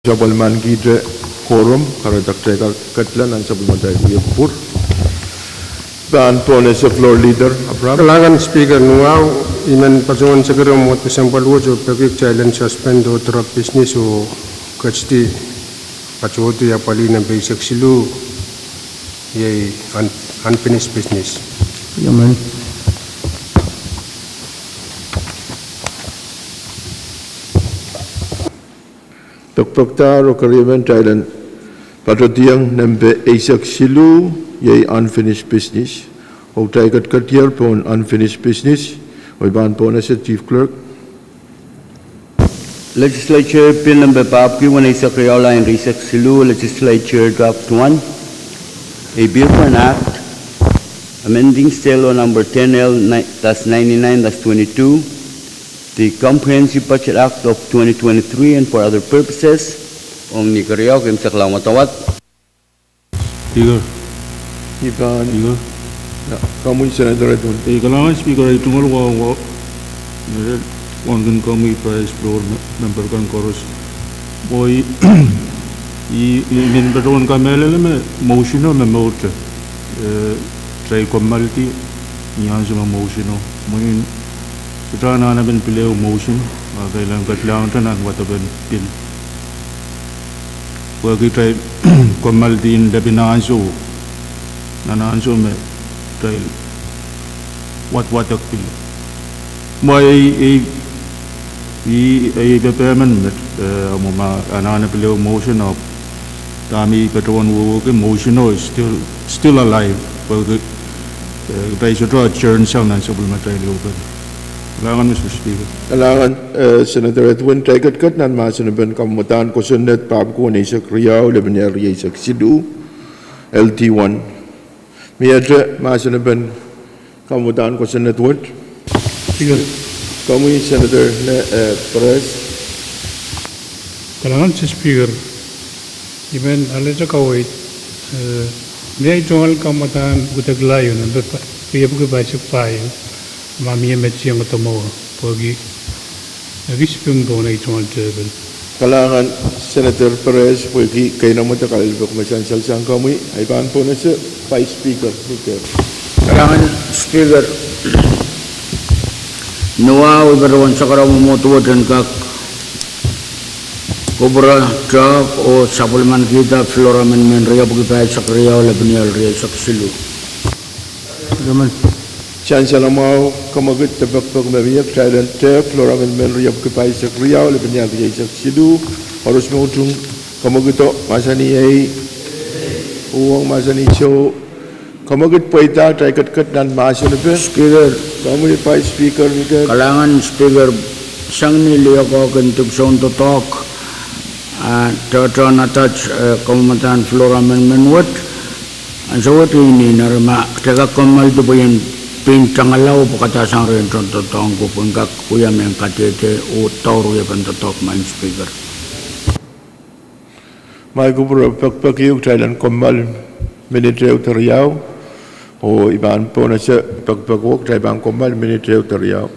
Sabulman gidre quorum karadak katlan ang sabulman tayo pur. Ban po na sa floor leader Abraham. Kailangan speaker nuaw iman pasungan sa karam mo sampal wujo pagik challenge suspend o drop business o kasti pacuto ya pali na V6AH yay unfinished business. Yaman. Pagpagtar o kariban Thailand patutiyang nambe V6AH yay unfinished business. O tayo Kadkadaur po unfinished business. O iban po na sa chief clerk. Legislature Bill number Pwuhng and V6AH Legislature Draft 1, a bill for an act amending State Law number 10L-99-22, the Comprehensive Budget Act of 2023 and for other purposes. Ong ni Kariyaw kim sakla matawat. Speaker. Iban. Speaker. Kamu Senator Edwin. Kailangan speaker ay tungal ko kan kami price floor member kan chorus. Boy min beton kami lele motion o memote. Try formality niyan sa motion o. Mun kita na ben pilih motion kailangan katlang tanan wataben pil. Wagi try formality in the binanso. Nananso me try what akpil. May payment mama anana pilih motion of kami beton wo motion o still alive. Wagi try to churn sound and sebelum try open. Kailangan Mr. Speaker. Kailangan Senator Edwin tayo Kadkadaur nan masanaban kamutan ko sunod Pwuhng sa Kriyaw lebanyer sa Sidu LT1. Miyadre masanaban kamutan ko sunod word. Speaker. Kamu Senator Pahrek. Kailangan si speaker iman alaja kawait may tungal kamatan butaglayo na piyab ko ba sa payo mami metsi ang tomo pagi nagisipping do na itong table. Kailangan Senator Pahrek pwede kayo na matakal ko masansal siyang kamu ay paan po na sa Vice Speaker. Kailangan speaker. Nuwa ibarwan sa karaw motuwadan kak kubra chak o supplement kita flora men ria pagipay sa Kriyaw lebanyer sa Silu. Yaman. Chancellor mau kamagut tabak mabiyak Thailand te flora men ria pagipay sa Kriyaw lebanyer sa Sidu harus mautung kamaguto masani ay uang masani show kamagut poita tayo Kadkadaur nan masanabe. Speaker. Kamu Vice Speaker Miguel. Kailangan speaker sang niliya ko kentug sound to talk na touch komatan flora men wat ang sawat ini narma teka komal to yan pintangalaw pakata sang rin to tong ko pangkak kuya men katete o tawro ya pan to talk man speaker. May kubro pagpagiyog Thailand komal military teriyaw o iban po na sa pagpagwag Thailand komal military teriyaw.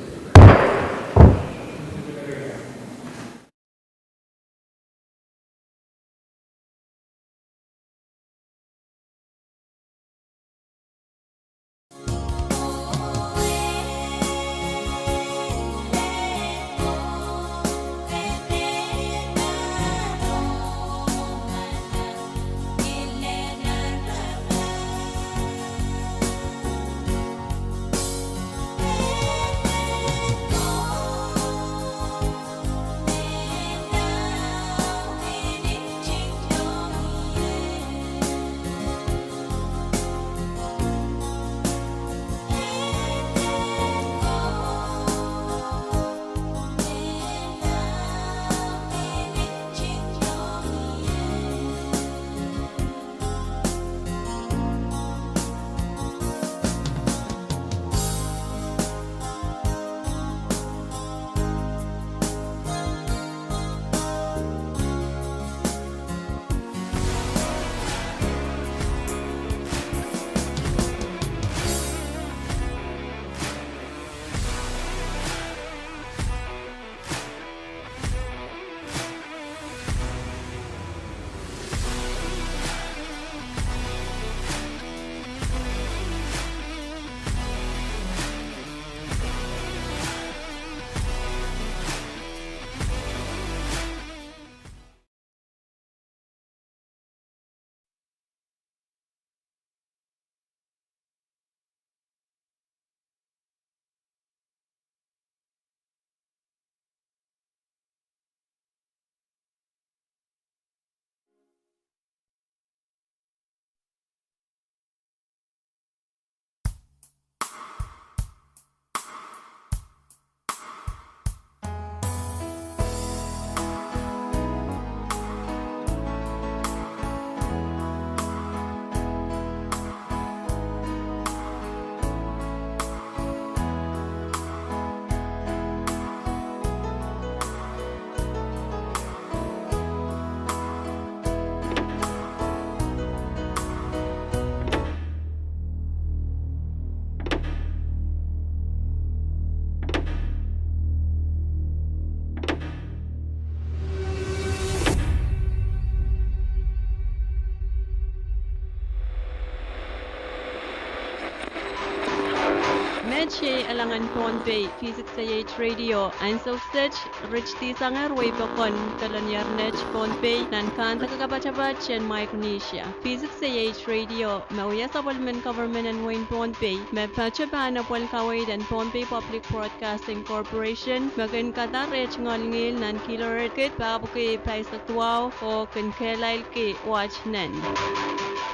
Kalangan Pohnpei V6AH Radio and so such rich the sanger way bakon kalanyar net Pohnpei nan kan takakabachabach and Micronesia V6AH Radio Mauya Supplement Government and Wayne Pohnpei me pachaban of one kawaid and Pohnpei Public Broadcasting Corporation magan Kadkadaur ngolngil nan kiloret kit babuke price actual o Enginkehlap ke watch nan.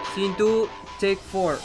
Scene 2, take 4.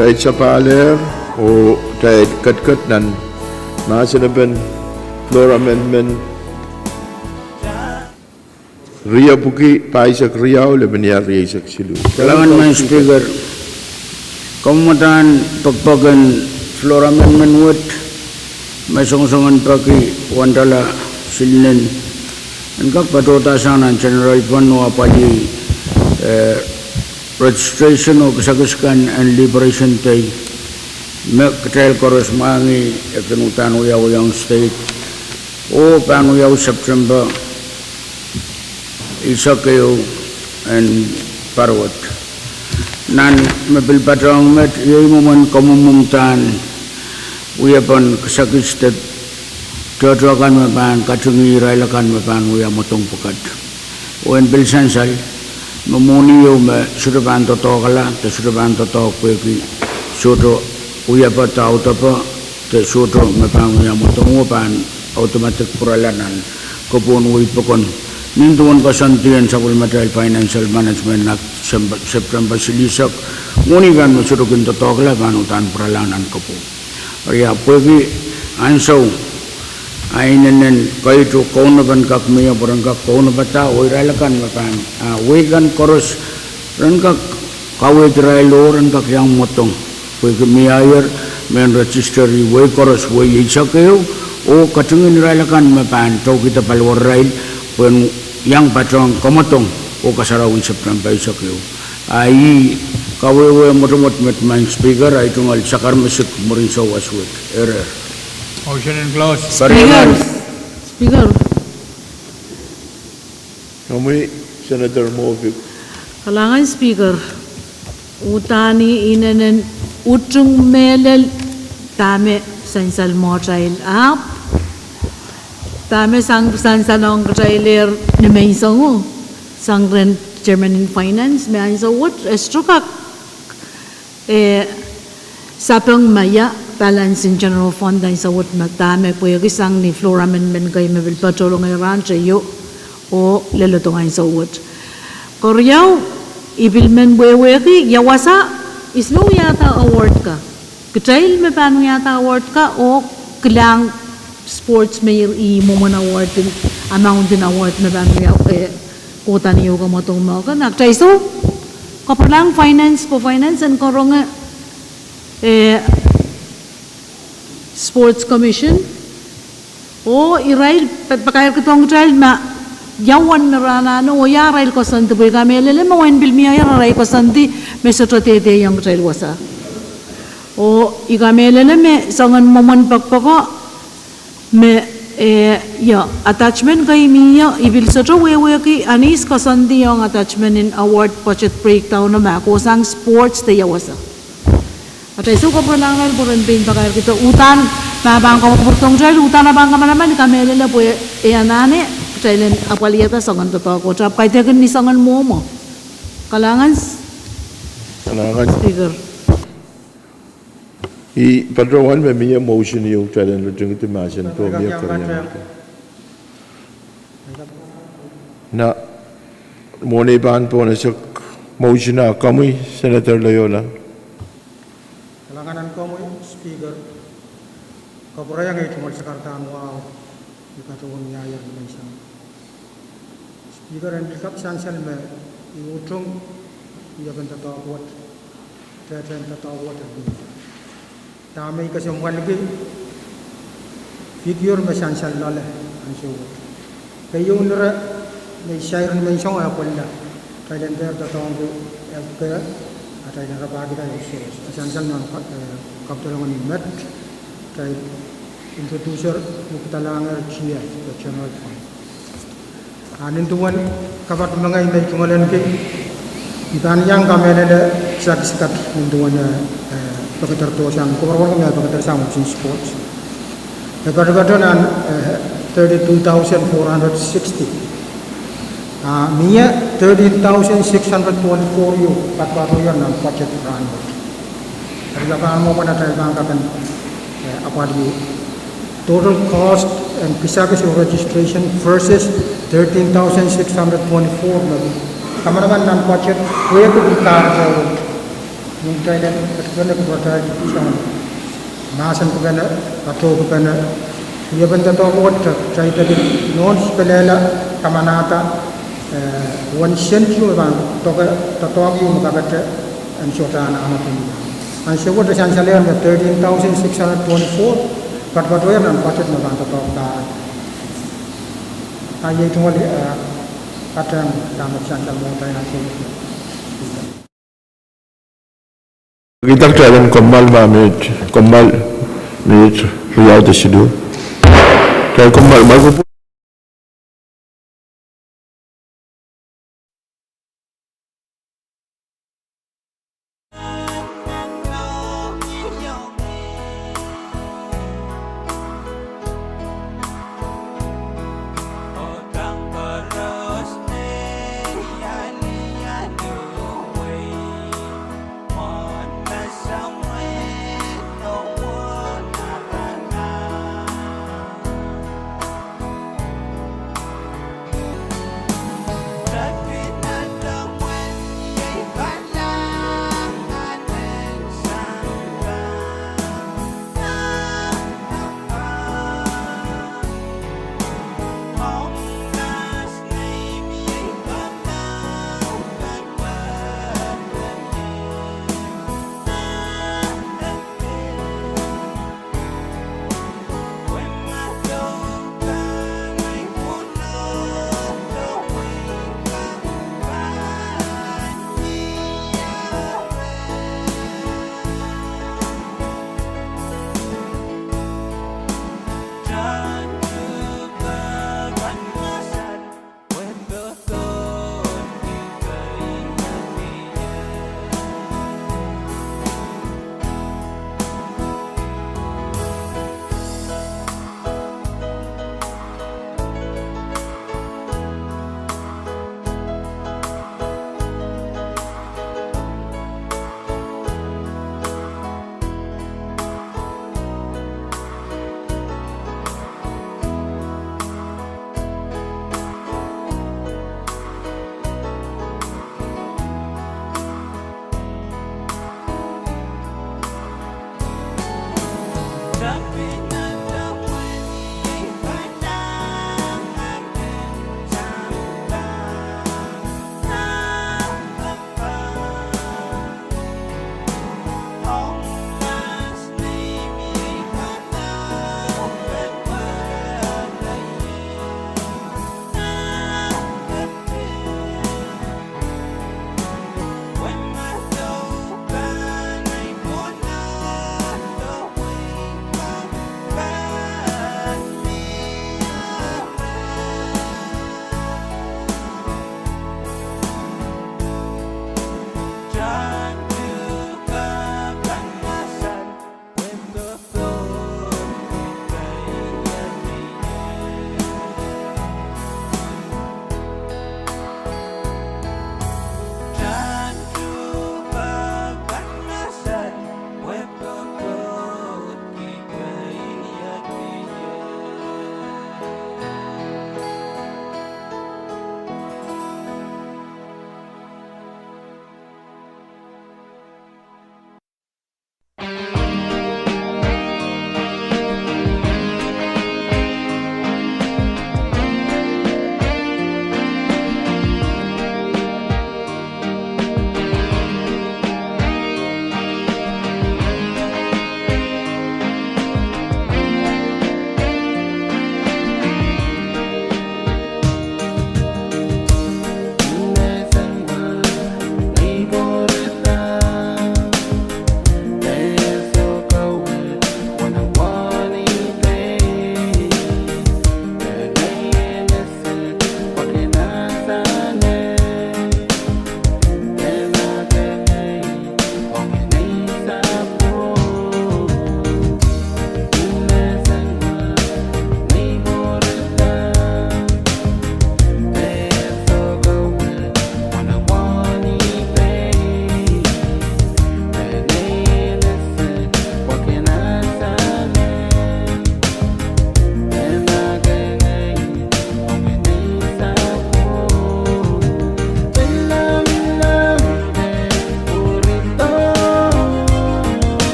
Tay Chapaler o tay Kadkadaur nan National Floor Amendment Ria Buki Paisak Riau Lebenia Riasak Silu. Kalangan man speaker Kemudian pagpagan Floor Amendment word may song-songan pagi wandala silinen engkak patotasan General Pwuhng padi registration o kasagaskan and liberation tay katel koros mangi ekanutan uyang state o panuyaw September isa kayo and parwat nan mabil patrong met yay moman komumumtan uyapan kasakistet tuwakan mapan kacungi railakan mapan uyang motong pukat uyan bilsansal memoniyo me sudaban toto kala te sudaban toto kweki soto uyapa tau tapa te soto mapan uyang motong upan automatic peralanan kopon uyipakon nintuan kasantian sabul material financial management nak September silisak ngunigan masurukin totokla panutan peralanan kopo ria pegi ansau ainen kaitu kaunaban kak meya barangkak kaunabata oiralakan makan wegan koros ran kak kawe tirai lo ran kak yang motong we kemiayer men registry we koros we isakeu o katungin railakan mapan tau kita palwar rail pen yang patrong komotong o kasarawin September isakeu ai kawe we motomot met main speaker ai tungal sakar mesuk murinso waswet error Motion and close. Speaker. Kami Senator Movic. Kalangan Speaker. Utani inanen utung melel tame sansal mo trail up. Tame sang sansal ang trailer na may isang sang ren Chairman in Finance may isa what estrukak sapang maya balance in general fund ay sa what matame po yung isang ni floor amendment kay mabil patulong ay rancho yo o lelotong ay sa what koryaw ibilmen bueweki yawasa isno yata award ka kitail me paano yata award ka o kilang sports mayor mo man award din amount din award me paano yaw kota niyo ka matong mo ka nagtay so kapalang finance and korong Sports Commission o irail pakayar kitong trial ma yawan narana no o yarail ko santi boy kamelele mawen bil miya yarail ko santi me sotrotete yang trial wasa o igamelele me sangan momon pakpako me ya attachment kay miya ibil sotro wewe ki anis ko santi yung attachment in award budget breakdown na ma ko sang sports te yawasa Atay so ko perlangan buron bin pakayar kita utan mabang ko purtong trail utan abang kamanaman kamelele po anane trailen apaliyata sangan to ko trap kay tegan ni sangan mo kalangan Speaker I patrawan me miya motion yung trailen lutung itu masin to miya karya na mone ban po na sa motion na kami Senator Loyola Kalangan ko mo Speaker kaburaya ngay tumal sa kartaan wow ikatuwang nyaya ng isang Speaker and bilkap sansal me iutrong iyagan tatawat tatan tatawat tamay kasi mwalgi figure me sansal lale ang suwat kayo nara may share may isang apolda kaya der tatawang ko kaya atay nakabagi tayo sansal ng kaptulungan ni Met kay introducer muktalangar chia the general fund anin tuwan kabat mga inay tumalan kay ikan yang kamelele saksikat tuwan pagkatarto siyang kumarwal kami pagkatar sa mga sports nagkadagadan 32,460 Mia 13,624 yung patpato yan ng budget run. Kailangan mo pa na tayo bangkakan apa di total cost and pisagis yung registration versus 13,624 lagi. Kama naman ng budget, kuya ko bukar sa yung tayo na kuya ko masan ko na ato ko na kuya banda to ko tayo tadi non-spelela kamanata 1 cent yung bang tatawag yung makakata ang syota na amatin ang syota na siyan salihan na 13,624 patpatuya ng budget na bang tatawag ka ay itong wali katang damat siyan sa mga tayo na syota kita kailan komal minute riyaw de sidu kaya komal bago po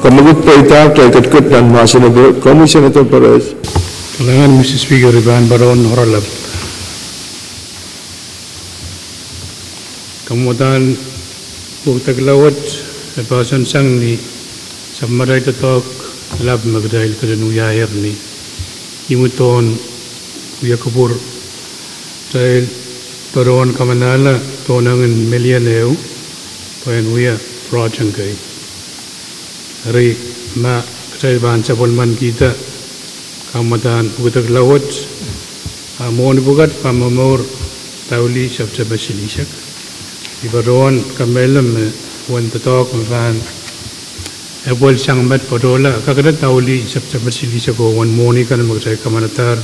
Kamagut Paita, Kadkadaur dan Masanabel, kamu Senator Perez. Kailangan Mr. Speaker Iban Baron Horalab. Kemudian Pwuhng Bahasan sang ni Samaray tatok lab magdahil kadanuyayar ni Imuton Kuya Kapur dahil Baron Kamanala Tonangan Milianeu Payan Uya Projang kay Hari Ma Kadahil Bahan sa Polman kita Kamatan Pwuhng Amon Bugat Pamamor Tauli Sabsa Basilisak Ibaron Kamelam Wan tatok Mahan Ebol sang mat podola kakada tauli Sabsa Basilisak ko wan moni kan magsay kamanatar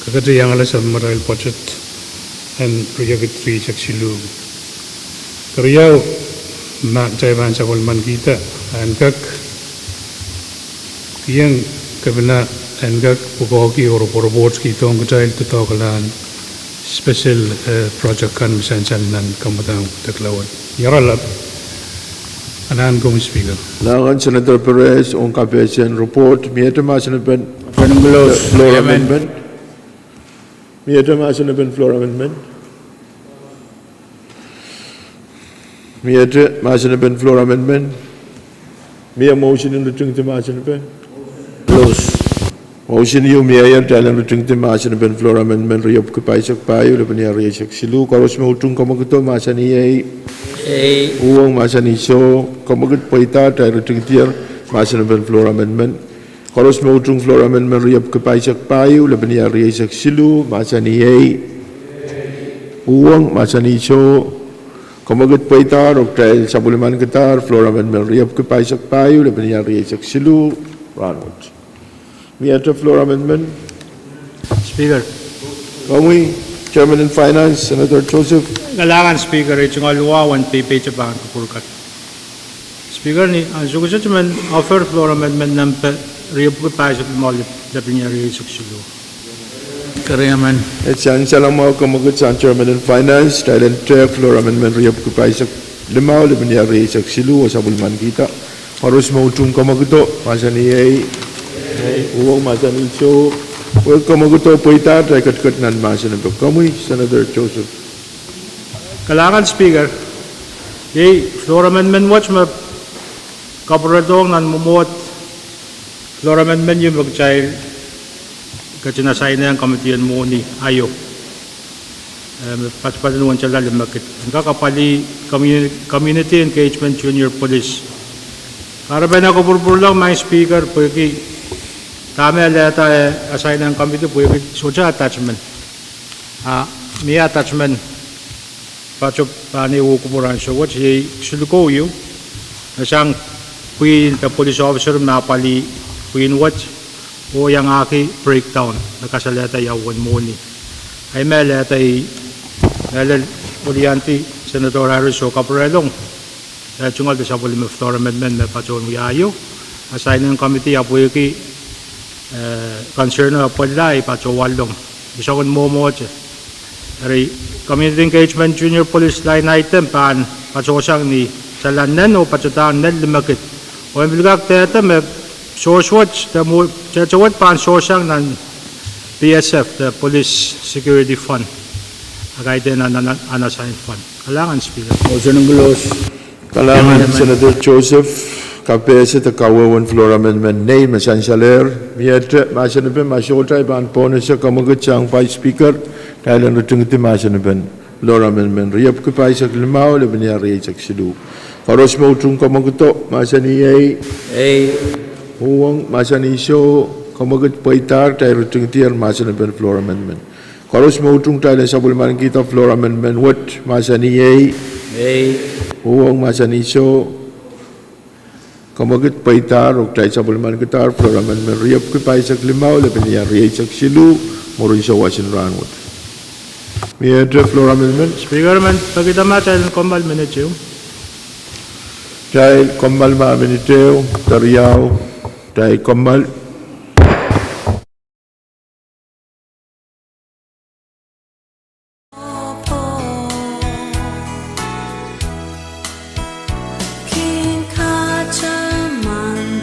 kakada yang ala sa maral budget and project 3 saksilu Kariyaw ma jayban sa Polman kita angkak kiyang kabina angkak pukoki or boards kita ang kajayil tutokalan special project kan misansan nan kamatang taklawan yaralap Anan kong Speaker. Langan Senator Perez on Kapesian report. Mieta Masanabel Penunggulos. floor amendment. Mieta Masanabel floor amendment. Mieta Masanabel floor amendment. Mia motion in the Trinity Masanabel. Close. Motion you mayor dalam Trinity Masanabel floor amendment. Riop Kapaisak Payu Lebania Riasak Silu. Karos Mautung Kamaguto Masani Pwuhng Masani So Kamagut Paita Dalam Trinity Masanabel floor amendment. Karos Mautung floor amendment. Riop Kapaisak Payu Lebania Riasak Silu Masani Pwuhng Masani So Kamagut Paita Dr. Sabuliman Qatar floor amendment. Riop Kapaisak Payu Lebania Riasak Silu Ranwood. Miata floor amendment. Speaker. Kami Chairman in Finance Senator Joseph. Kailangan Speaker ay tsungaluwa wan pipi sa bang kapurkat. Speaker ni ang sugusa man offer floor amendment ng Rio Pwuhng Mall na pinyari suksulu. Kariyaman. At siyan lang mga kamagot sa Chairman in Finance dahil floor amendment Rio Pwuhng limaw libinyari sa silu o sa bulman kita. Harus mautung kamaguto masani Pwuhng masani so kamaguto Paita dahil Kadkadaur nan masanabel. Kami Senator Joseph. Kailangan Speaker, floor amendment watch ma kapuradong nan mumuot floor amendment yung mag-child katinasay na yung kamitiyan mo ni ayo. Patpatan naman siya lalim makit. Ang kakapali Community Engagement Junior Police. Para ba na kapurpur lang mga Speaker, pwede kami alata assign ng committee pwede soja attachment. May attachment Pacho pani ukupuran so what he should go you asang queen the police officer mapali queen watch o yang aki breakdown nakasalata yawan mo ni ay melata ay Ulianti Senator Harris o Caporelong chungal sa volume of floor amendment na pacho ayo assign ng committee apuiki concern na pala pacho walong isakon mo Community Engagement Junior Police Line Item pan patsosang ni salanan o patsotang nel limakit. O ang biligak teta may source watch chachawat pan sosang ng PSF, the Police Security Fund. Agay din ang unassigned fund. Kailangan Speaker. Kailangan Senator Joseph KPS at kawawan floor amendment name masansaler. Miata masanabel masyota iban pono sa kamagut siyang Vice Speaker dahil ang Trinity masanabel floor amendment. Riap Kapaisak limaw laban niya riyak silu. Karos mautung kamaguto masani Pwuhng masani so kamagut Paita dahil ang Trinity masanabel floor amendment. Karos mautung dahil sa bulman kita floor amendment what masani Pwuhng masani so kamagut Paita dahil sa bulman kita floor amendment. Riap Kapaisak limaw laban niya riyak silu morin sa wasin ranwood. May I draft floor amendment? Speaker man, pagkita tayo ng kombal minityo. Dahil kombal minityo, tariyaw, dahil kombal. King Kachaman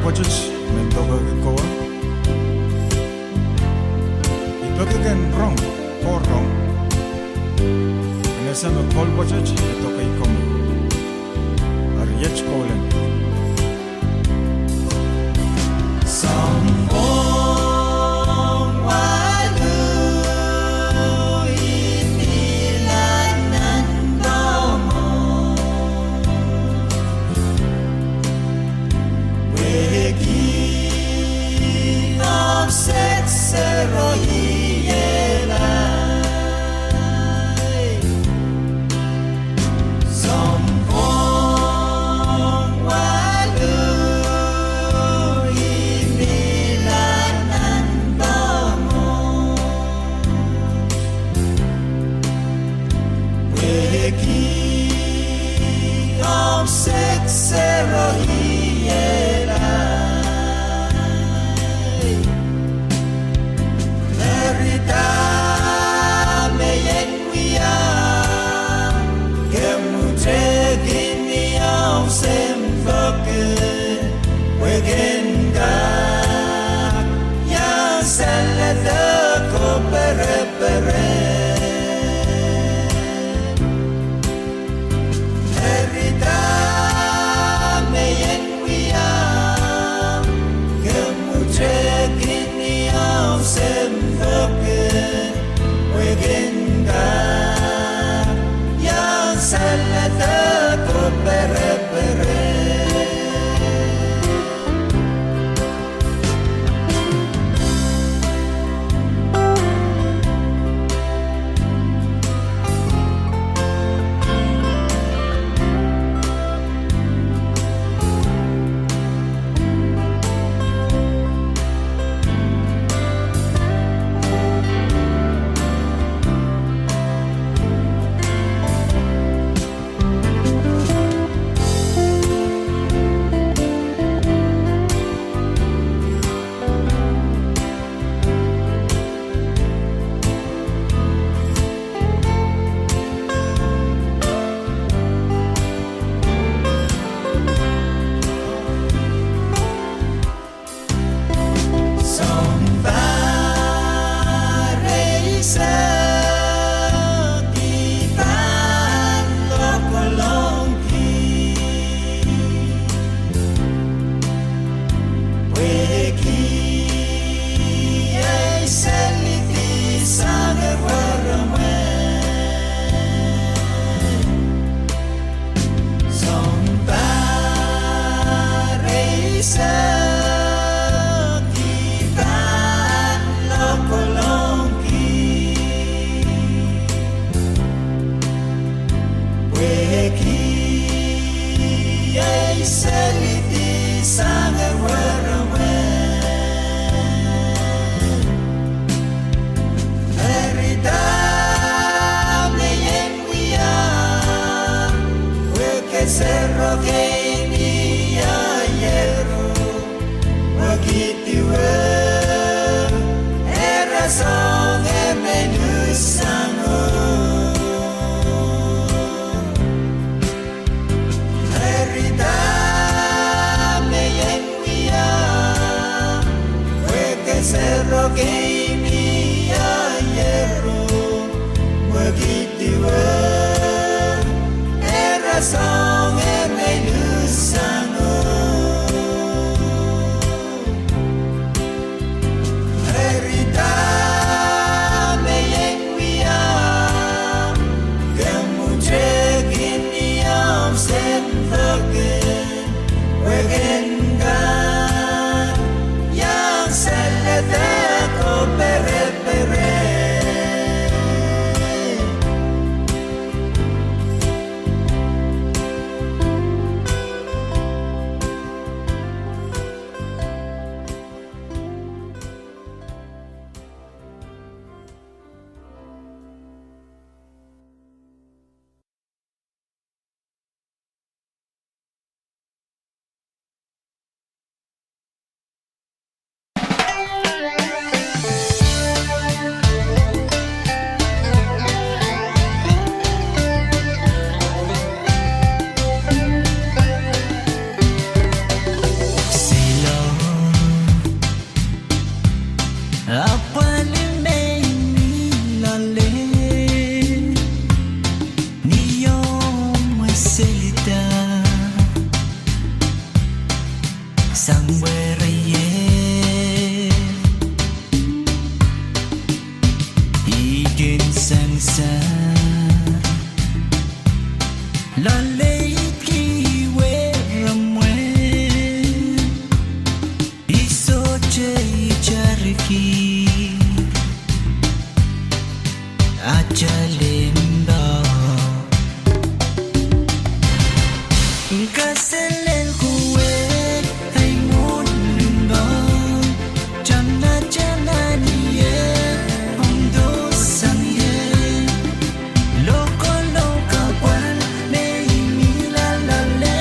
budget mentoga koa ipagigan wrong or wrong nasa no call budget ito kay komo ariach kolen Set zero yela Loco, loca, cual me imila la ley.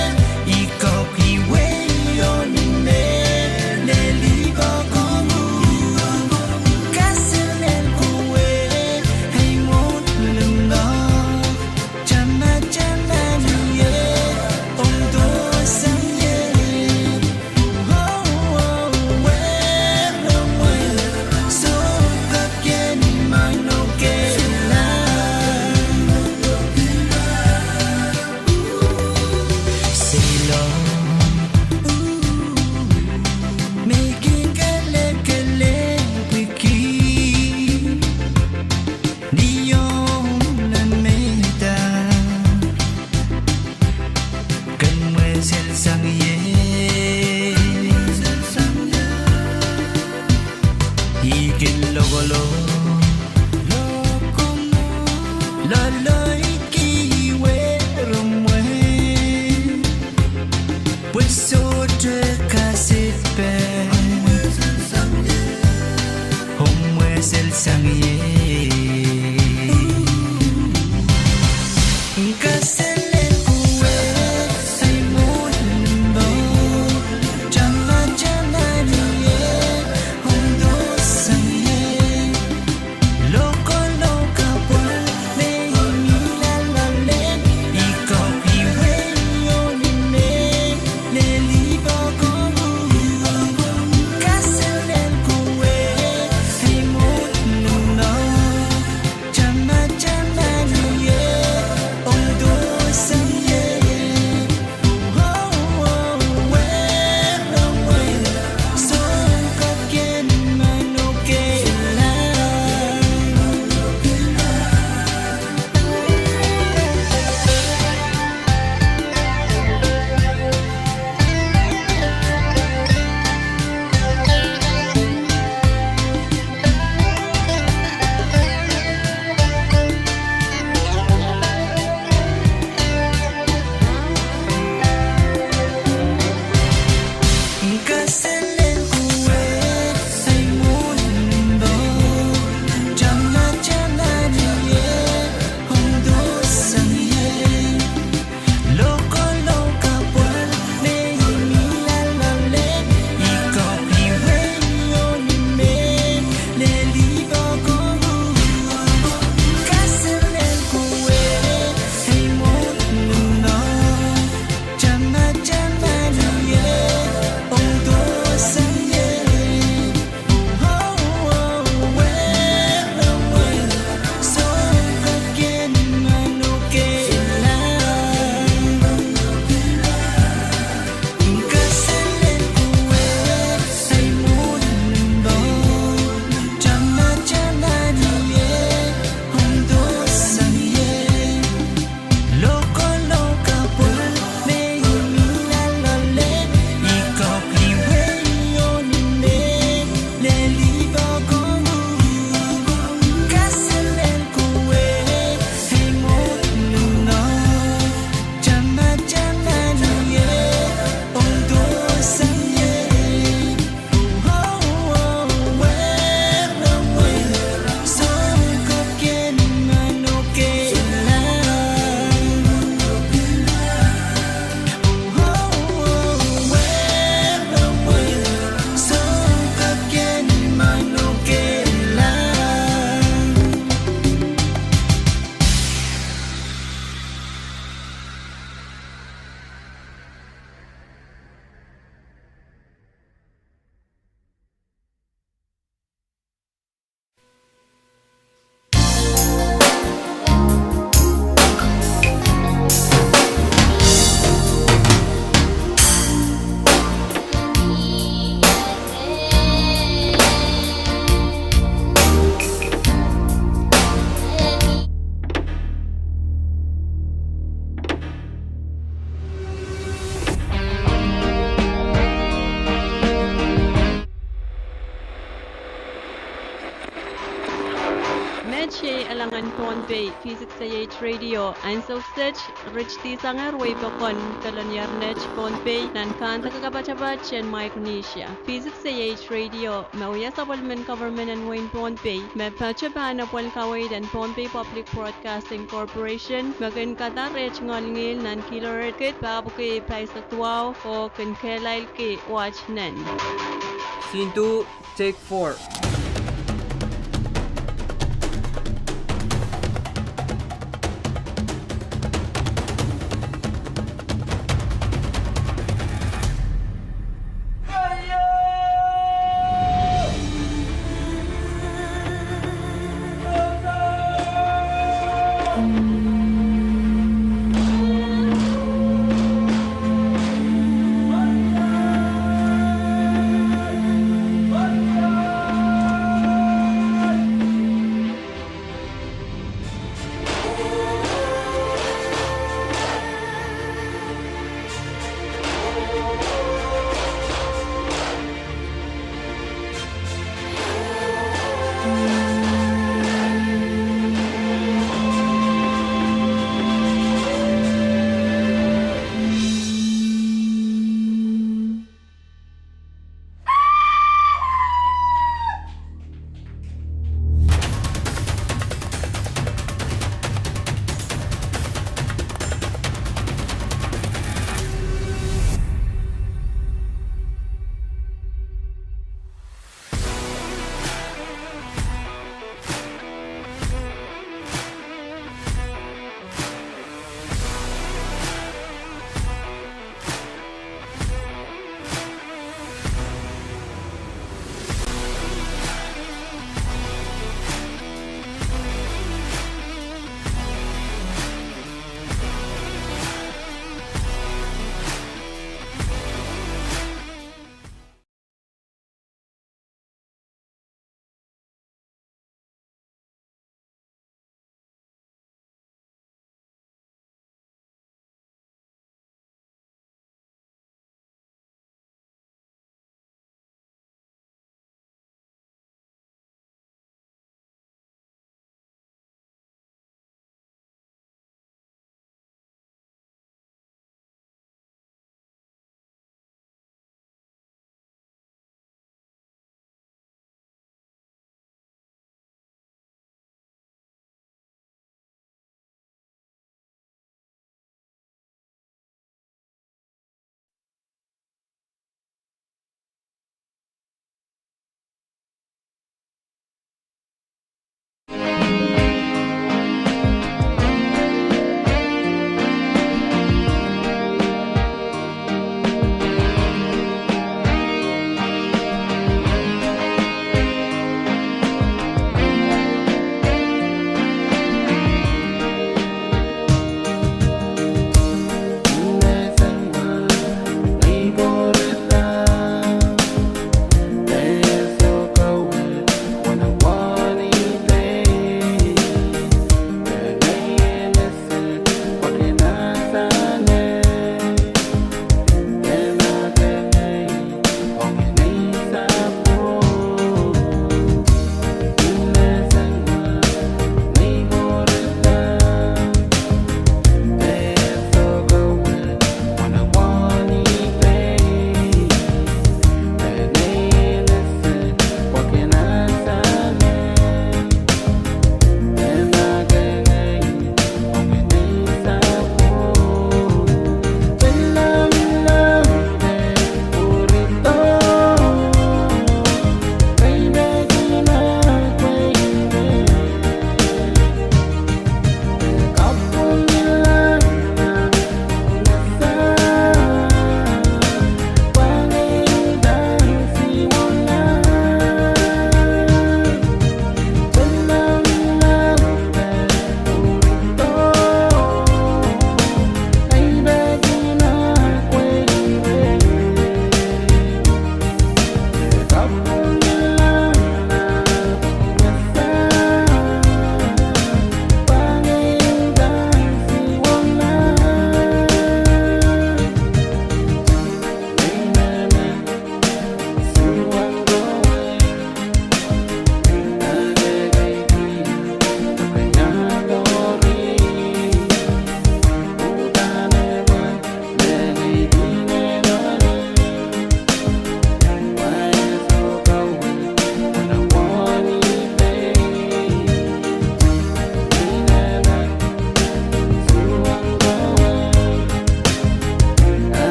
Pohnpei V6AH Radio and so such rich tisanger way bakon kalanyarnech Pohnpei nan kan takakabachabat chen Micronesia V6AH Radio mauya supplement government and Wayne Pohnpei me pachaban apol kawaid and Pohnpei Public Broadcasting Corporation magan kata rech ngolngil nan kiloret kit babuke paisatwao o Enginkehlap ke watch nen. Scene 2, take 4.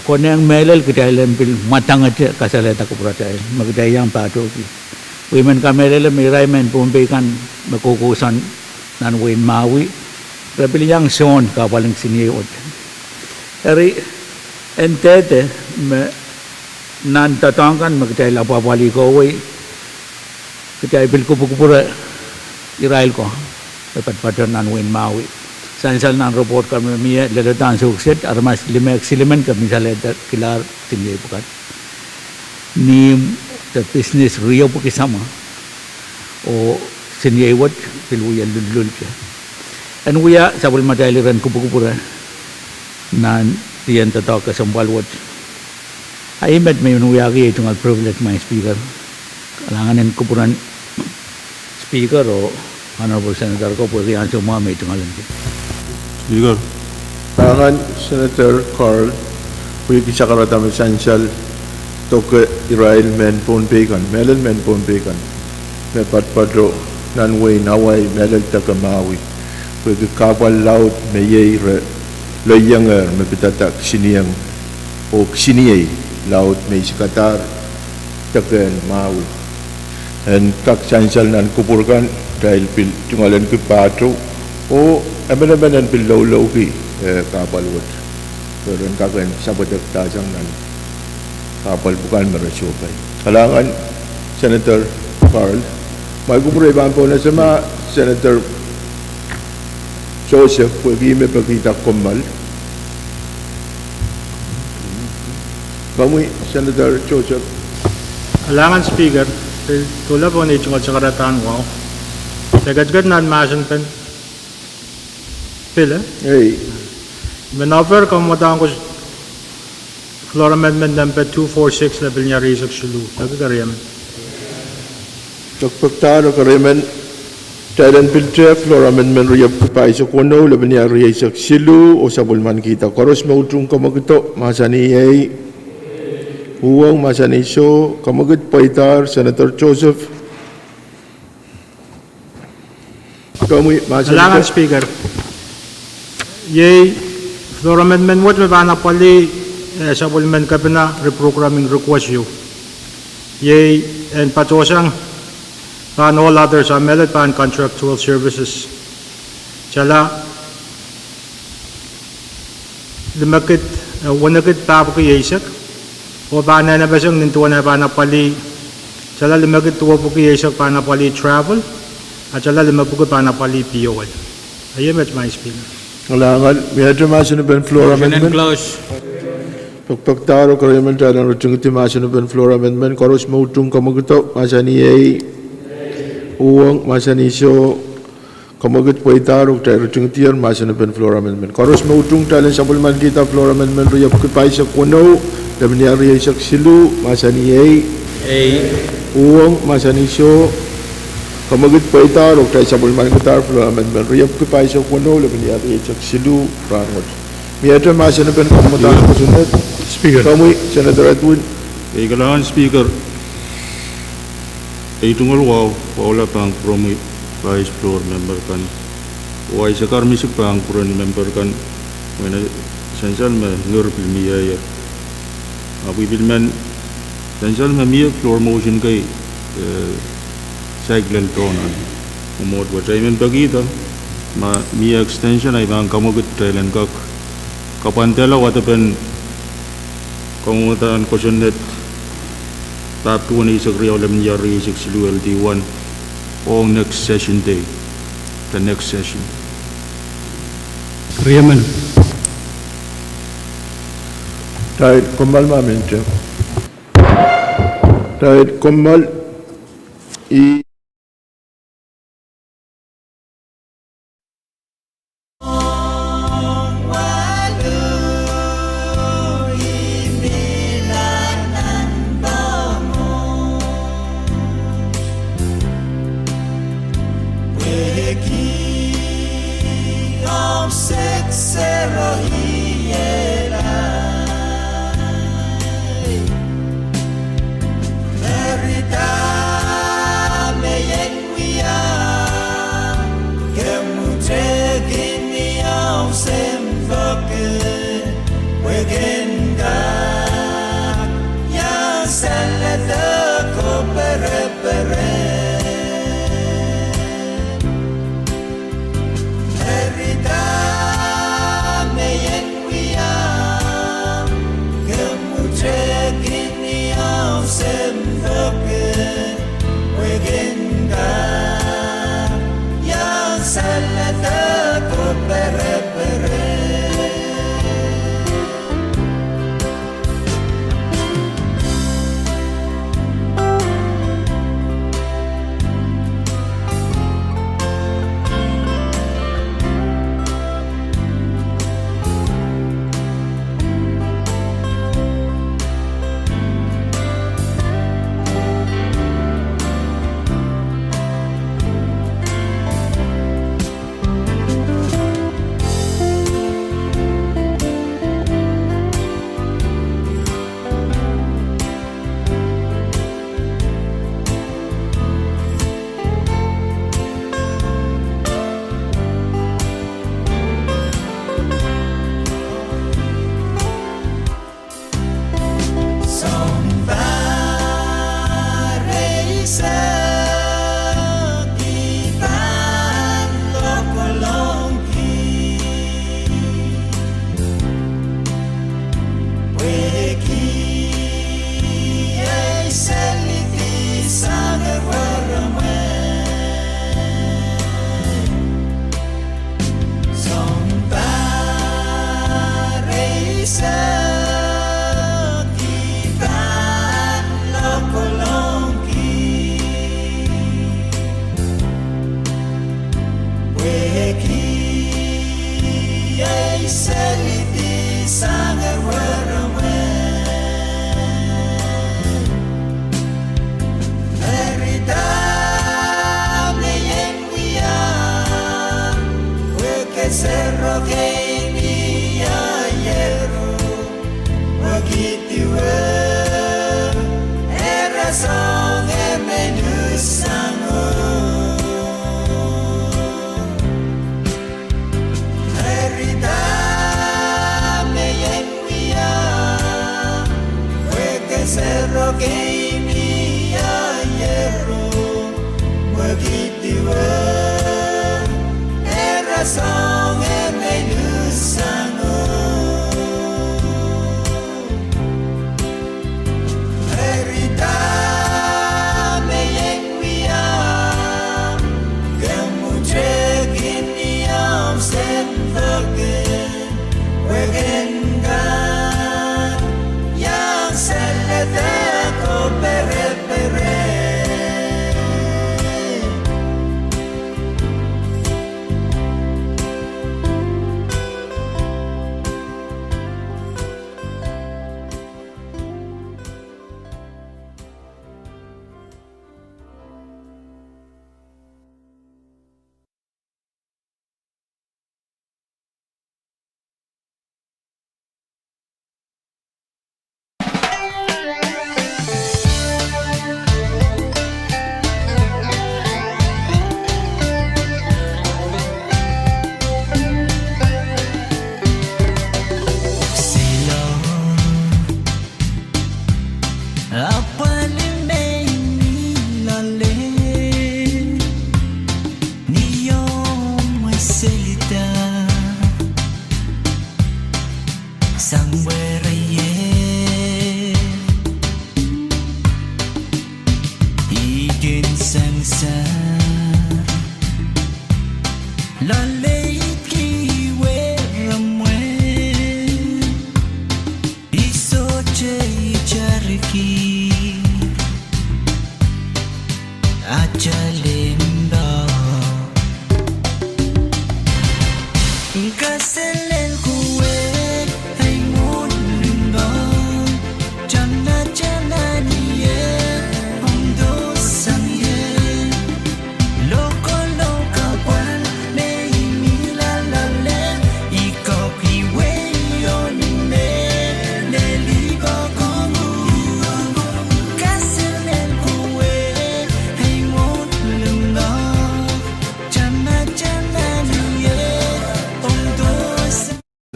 kone yang melel kita lempil matang aja kasar tak percaya magda yang pato ki women ka melel mirai men Pohnpei kan makukusan nan win mawi tapi yang son ka paling sini ot eri entete me nan tatang kan magda la pa bali ko we kita bil ko pura Israel ko dapat pada nan win mawi Sansal nan report kami mia ledatan sukses armas lima eksilemen kami misalnya kilar tinggi bukan ni the business rio bukan sama o seni awat pilu yang lulul je and we are sabul madai ran kupu-kupu nan tian tahu kesempal wat I met me we are tungal privilege my speaker kalangan yang kupuran speaker o honorable senator ko puri anso mo me tungal Speaker. Pangan Senator Carl, we kisakarata essential toke Israel men Pohnpei kan, melon men Pohnpei kan, me patpado nanway naway melon takamawi, we kapal laut me ye loyanger me pitatak siniang o siniyay laut me sikatar taken mawi, and kak essential nan kupurkan dahil pil tungalan kipato o Aben-aben pilau-lau ki kapal wot. Pero kagan sabadak tajang nan kapal bukan merasukai. Kalangan Senator Carl, may kumpulay bampo na sama Senator Joseph, pwede may pagkita kumal. Kamuy Senator Joseph. Kalangan speaker, tula po ni chungal sa karatan wow. Sagad-gad nan masan pen. Pila? Hey. Manoffer kung matang ko floor amendment number 246 level niya research sulu. Nagkakariyaman. Pagpagtaro kariyaman Thailand Filter Floor Amendment Riyab Kapay sa Kuno laban niya research silu o sabulman kita. Karos mautrong kamagito masani ay Pwuhng masani so kamagit paitar Senator Joseph. Kamuy masani. Kalangan speaker. Yay, floor amendment what may bana pali supplement ka na reprogramming request you. Yay, and patosang pan all others are melod pan contractual services. Chala limakit wanakit tapo ko yasak o bana na basang nintuan na bana pali chala limakit tuwa po ko yasak bana pali travel at chala limakit po bana pali POL. Ayun my speaker. Kalangan, may masin na ben floor amendment. Pagpagtaro kariyaman tayo ng rutung masin na ben floor amendment. Karos mautrong kamagito masani ay Pwuhng masani so kamagit paitaro tayo rutung tiyan masin na ben floor amendment. Karos mautrong tayo sa bulman kita floor amendment riyap kipay sa Kuno laban niya riyay sa silu masani ay Pwuhng masani so kamagit paitaro tayo sa bulman kita floor amendment riyap kipay sa Kuno laban niya riyay sa silu rangot. Miyata masin na ben kamagitaro kasunod. Speaker. Kamuy Senator Edwin. Kalangan speaker. Itungol wow, wala pang promi vice floor member kan. Wai sakar misik pang puran member kan. Mana essential me nur pilmiya ya. Abu bilman essential me miya floor motion kai cycle tonan. Umot wa time bagi ta. Ma miya extension ay bang kamugut trailen kak. Kapantela watapen kamutan kosunet tap 2 ni sakriyaw lam niya reisik silu LD1 on next session day, the next session. Riyaman. Tahit kumbal maminti. Tahit kumbal i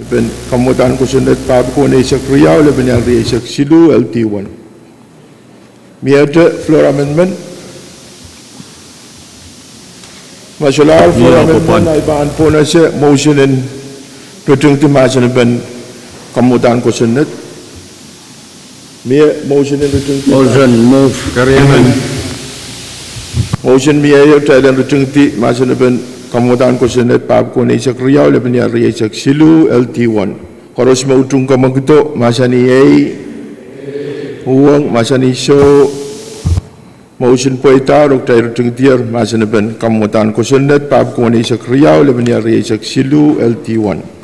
Ben kamutan ko sunod pa ko na isak Riau leben yang isak Silu LT1. Miada floor amendment. Masalah floor amendment ay baan po na siya motion and tutung timasan ben kamutan ko sunod. Motion and tutung Motion move karyaman. Motion miaya tayo tutung timasan ben kamutan ko sunod pa ko na isak Riau leben yang isak Silu LT1. Koros mautung kamagto masani ay Pwuhng masani so motion po itarok tayo tutung tiar masani ben kamutan ko sunod pa ko na isak Riau leben yang isak Silu LT1.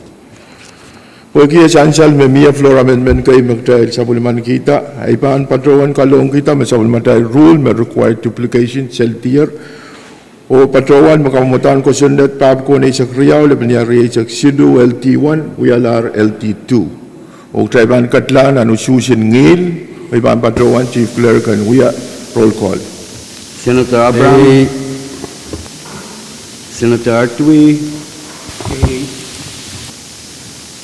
Pagi esansal memia floor amendment kay magtail sa buliman kita ay paan patrowan kalong kita masabul matay rule may required duplication cell tier o patrowan makamutan ko sundat pab ko na isak Riau leben yang isak Silu LT1 WLR LT2 o tayban katlan anu susin ngil ay paan patrowan chief clerk and we roll call. Senator Abraham, Senator Artui,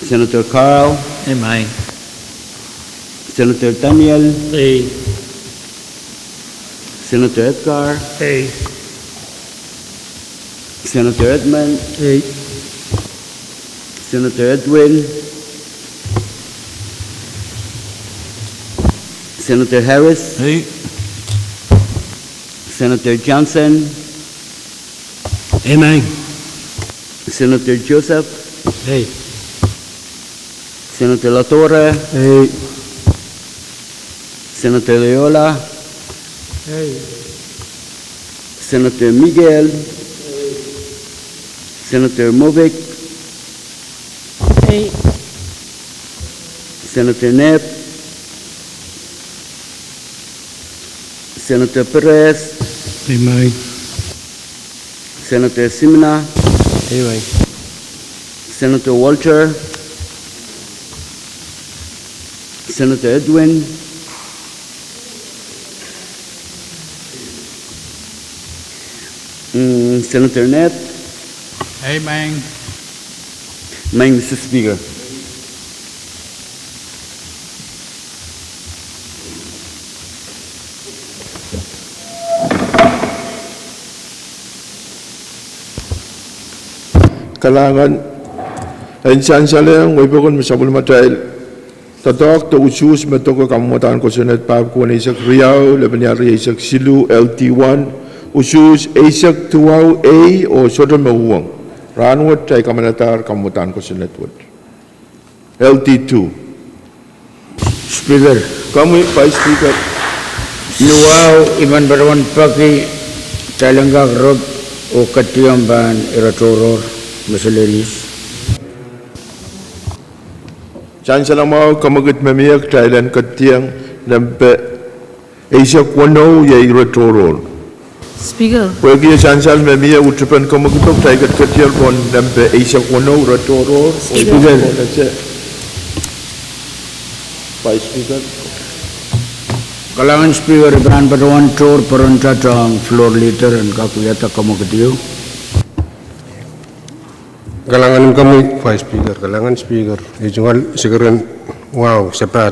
Senator Carl, Aye. Senator Daniel, Aye. Senator Edgar, Aye. Senator Edmund, Aye. Senator Edwin, Senator Harris, Aye. Senator Johnson, Amen. Senator Joseph, Aye. Senator Latorre, Senator Leola, Senator Miguel, Senator Movic, Senator Knapp, Senator Perez, Senator Simina, Senator Walter, Senator Edwin, Senator Knapp. Amen. Mr. Speaker. Kalangan insan saling wibukun masabul matail tatok to usus metoko kamutan kosonet pab ko isak Riau lebanyar isak Silu LT1 usus isak tuau A o sodom Pwuhng ranwat tay kamanatar kamutan kosonet wot LT2 Speaker. kami Vice Speaker Luau iman berawan pagi Talangga Rob o Katiam ban Iratoror Meseleris. Chan salamau kamagut memiak Thailand katiang nampe isak wano ya iratorol Speaker. Pagi sansal memia ucapan kamagutok taigat katial pon nampe isak wano iratorol Speaker. Vice Speaker Kalangan Speaker Iban berawan tor perunca tang floor leader dan kakuyata kamu ketiau. Kalangan kami Vice Speaker, kalangan Speaker, ijungal sekarang wow sepal.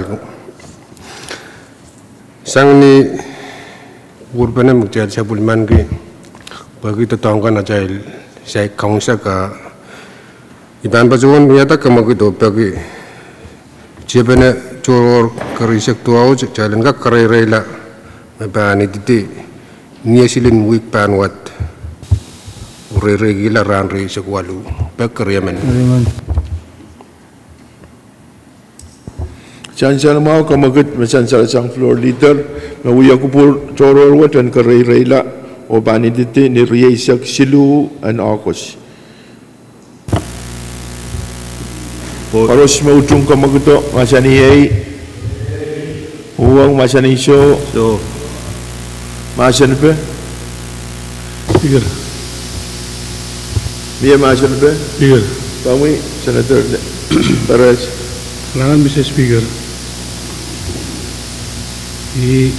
Sang ni urban mukjad sabul mangi bagi tetangga najail saya kaungsa ka iban bajuan biata kamu gitu bagi jebena coror kerisak tuau jalan ka karai-rai la mabani titi niasilin wik panwat gila ranri sekwalu bakar yaman Chancel mau kamagut masansal sang floor leader mawuya kupur toror watan karay rayla o bani diti ni riyasak Silu an Akos Paros mautong kamaguto masani ay Pwuhng masani so masan pe Speaker. Mia masan pe Speaker. kami Senator Perez Kalangan Mr. Speaker. Di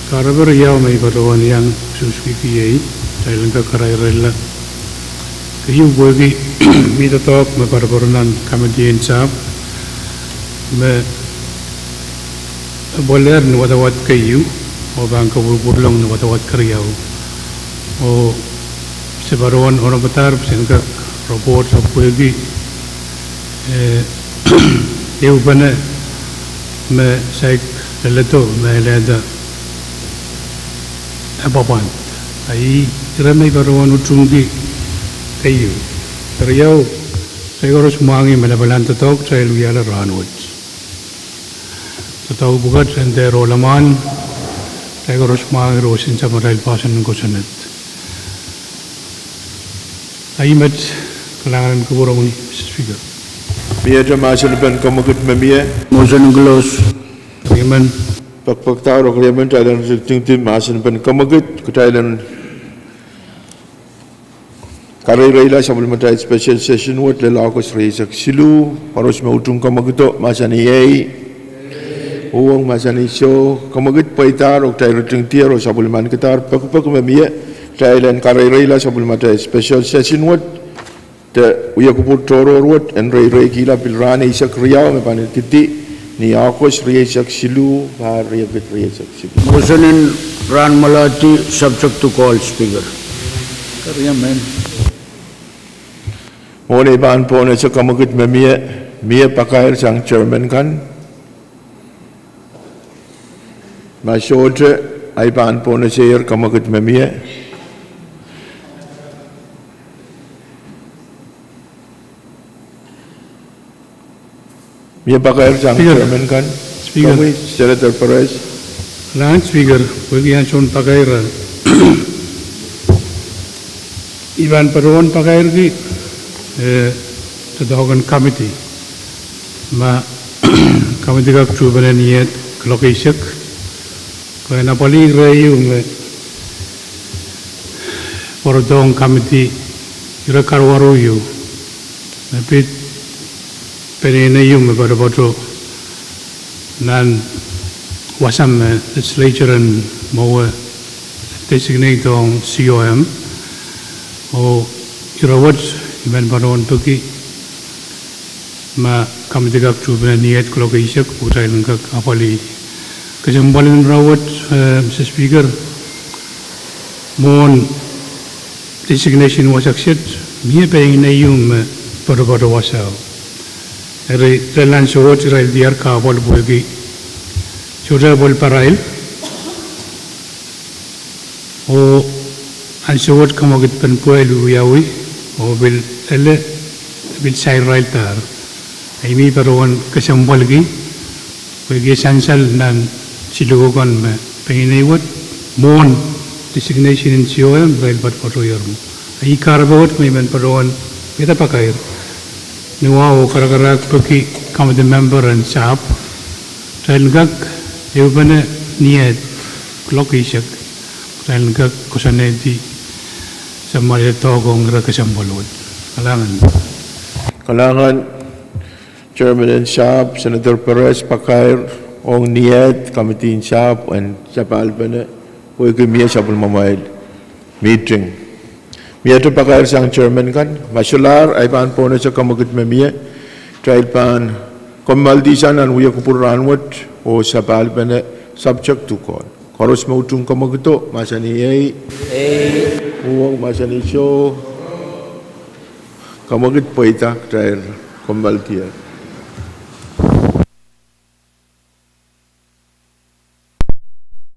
karabar yaw may barawan yang suspiki Thailand ka karay rela. Kayu bagi mita tok me barabarunan kamadiin sab me boler ni watawat kayu o bang kabulbulong ni watawat karyaw o sebaruan orang betar sehingga robot sa bagi eu bana me sai leleto me leda ababan ai ramai baruan utrungi kayu karyau saya harus mangi melabalan tatok saya luyala ranwat tatok bukat sendero laman saya harus mangi rosin sama rail pasan kosanet ai mat kalangan kuburong ni Speaker. Mia masan pen kamagut memia Motion close. Bagaimana pak tahu Thailand Thailand ting masan pen kamagut ke Thailand karay rayla sabul mata special session wat le Akos riyasak Silu paros mautung kamaguto masani ay Pwuhng masani so kamagut paitar ok Thailand ting tiar o sabul man kitar pak memia Thailand karay rayla sabul mata special session wat te uya kupur toror wat en Enginkehlap pilrani isak Riau me panit titi ni Akos riyasak Silu ba riyasak Silu Motion in Ran Malati subject to call Speaker. Kariaman. Mone ban pone sa kamagut mia pakair sang chairman kan masote ay ban pone sayer kamagut mia Mia pakai sang Speaker. chairman kan. Speaker. Kami Senator Perez. Lang speaker, bagi yang cun pakai ra. Iban peruan pakai lagi, terdapat committee, ma committee kak cuba niat kalau kisah, kalau napoli rayu me, perodong committee, ira karwaru yu, tapi perene yu me pada bodoh, nan wasam legislature and mau designate on COM. O irawat iban paron pergi ma kami tegak cuba niat kalau kisah utai lengkap apali kesembalan rawat Mr. Speaker mohon designation wasakset mia pengen ayum pada wasau eri telan surat Israel diar kapal pergi sudah bol parail o ansawat kamagit penpuai luyawi o bil say rail tar ay mi parawan kasambal gi bagi sansal nan silugan me penginaiwat mon designation in COM rail bat patoyer ay karabawat may man parawan kita pakair nuwa o karakarak pagi committee member and sap rail gag yubana niat klokisak rail gag kusanedi sama dia togong rakasambalod. Kalangan Chairman and Shop, Senator Perez Pakair, Ong Niat, Committee in Shop, and Chapal Bene, who give me a Chapal Mamail meeting. Mia to Pakair sang Chairman kan, Mashalar, I pan pona sa kamagit memia, trial pan, Komaldisan and we are Kupuranwat, or Chapal Bene, subject to call. Koros Mautung Kamagito, Masani Pwuhng Masani Show Kamagit Poita trial Kombaltia